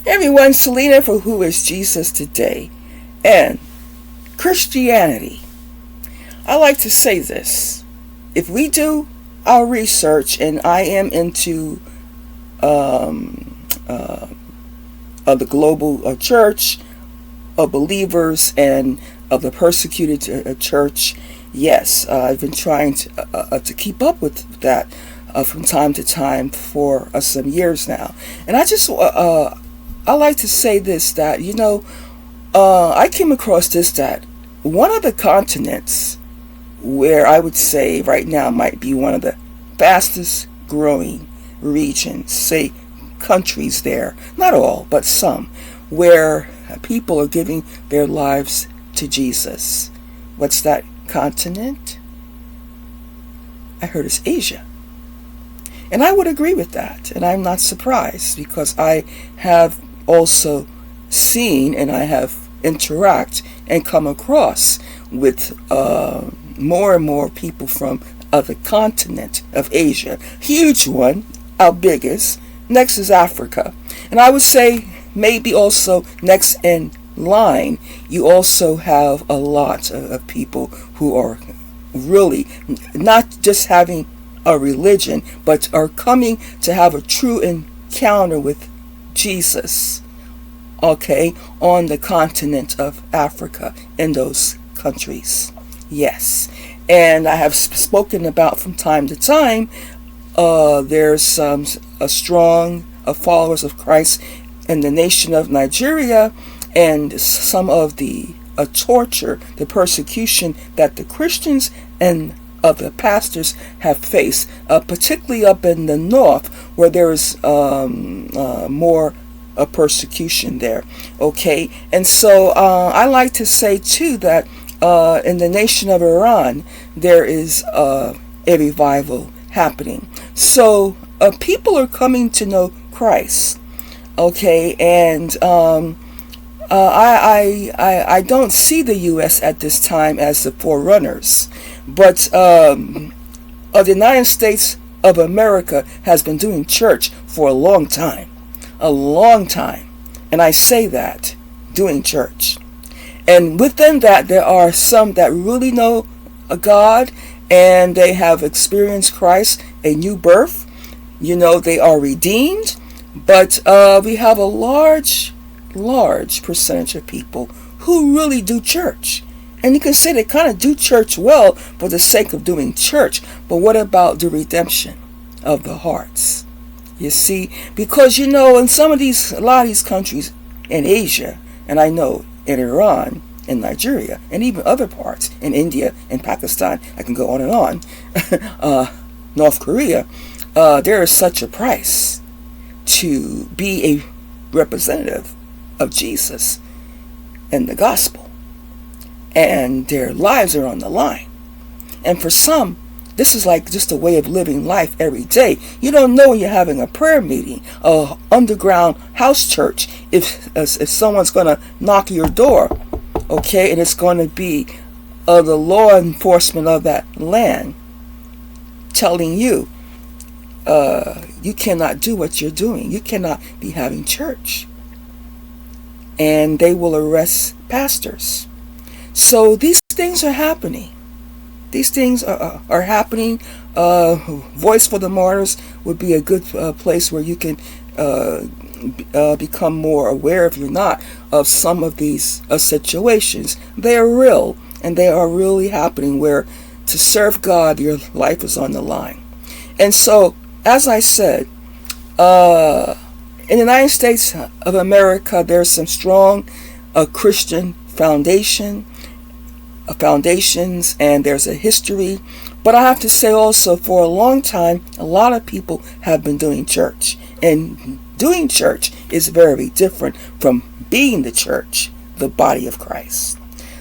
Everyone, Selena for Who is Jesus Today and Christianity. I like to say this. If we do our research, and I am into the global church of believers and of the persecuted church, yes, I've been trying to keep up with that from time to time for some years now. And I like to say this, that, I came across this, that one of the continents where I would say right now might be one of the fastest growing regions, say countries there, not all, but some, where people are giving their lives to Jesus. What's that continent? I heard it's Asia. And I would agree with that, and I'm not surprised, because I have also seen, and I have interact and come across with more and more people from the continent of Asia. Huge one, our biggest. Next is Africa. And I would say maybe also next in line, you also have a lot of people who are really not just having a religion, but are coming to have a true encounter with Jesus, okay, on the continent of Africa, in those countries. Yes. And I have spoken about from time to time, there's some strong followers of Christ in the nation of Nigeria, and some of the torture, the persecution that the Christians and of the pastors have faced, particularly up in the north, where there is more persecution there. Okay, and so I like to say too that in the nation of Iran there is a revival happening. So people are coming to know Christ. Okay, and I don't see the U.S. at this time as the forerunners, but the United States of America has been doing church for a long time, and I say that, doing church. And within that, there are some that really know God, and they have experienced Christ, a new birth. They are redeemed, but we have a large percentage of people who really do church. And you can say they kind of do church well for the sake of doing church, but what about the redemption of the hearts? You see, because in a lot of these countries in Asia, and I know in Iran, in Nigeria, and even other parts in India and Pakistan, I can go on and on, North Korea, there is such a price to be a representative of Jesus and the gospel, and their lives are on the line. And for some, this is like just a way of living life every day. You don't know when you're having a prayer meeting, a underground house church, if someone's going to knock your door, okay, and it's going to be the law enforcement of that land telling you you cannot do what you're doing. You cannot be having church. And they will arrest pastors. So these things are happening. These things are happening. Voice for the Martyrs would be a good place where you can become more aware, if you're not, of some of these situations. They are real, and they are really happening, where to serve God, your life is on the line. And so, as I said, in the United States of America, there's some strong Christian foundations, and there's a history. But I have to say also, for a long time, a lot of people have been doing church. And doing church is very different from being the church, the body of Christ.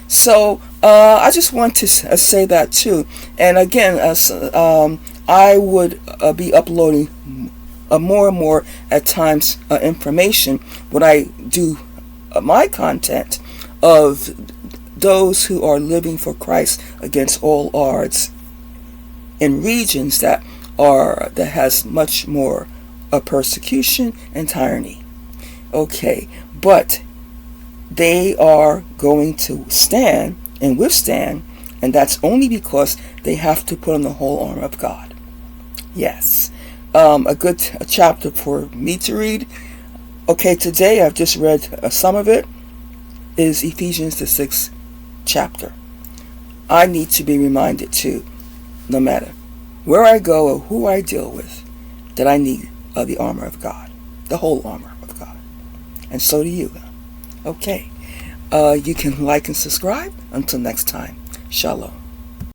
So I just want to say that too. And again, I would be uploading more and more at times information when I do my content of those who are living for Christ against all odds in regions that has much more persecution and tyranny. Okay, but they are going to stand and withstand, and that's only because they have to put on the whole armor of God. Yes. A chapter for me to read. Okay, today I've just read some of it, is Ephesians the 6th chapter. I need to be reminded too, no matter where I go or who I deal with, that I need the armor of God, the whole armor of God. And so do you. Okay. You can like and subscribe. Until next time, Shalom.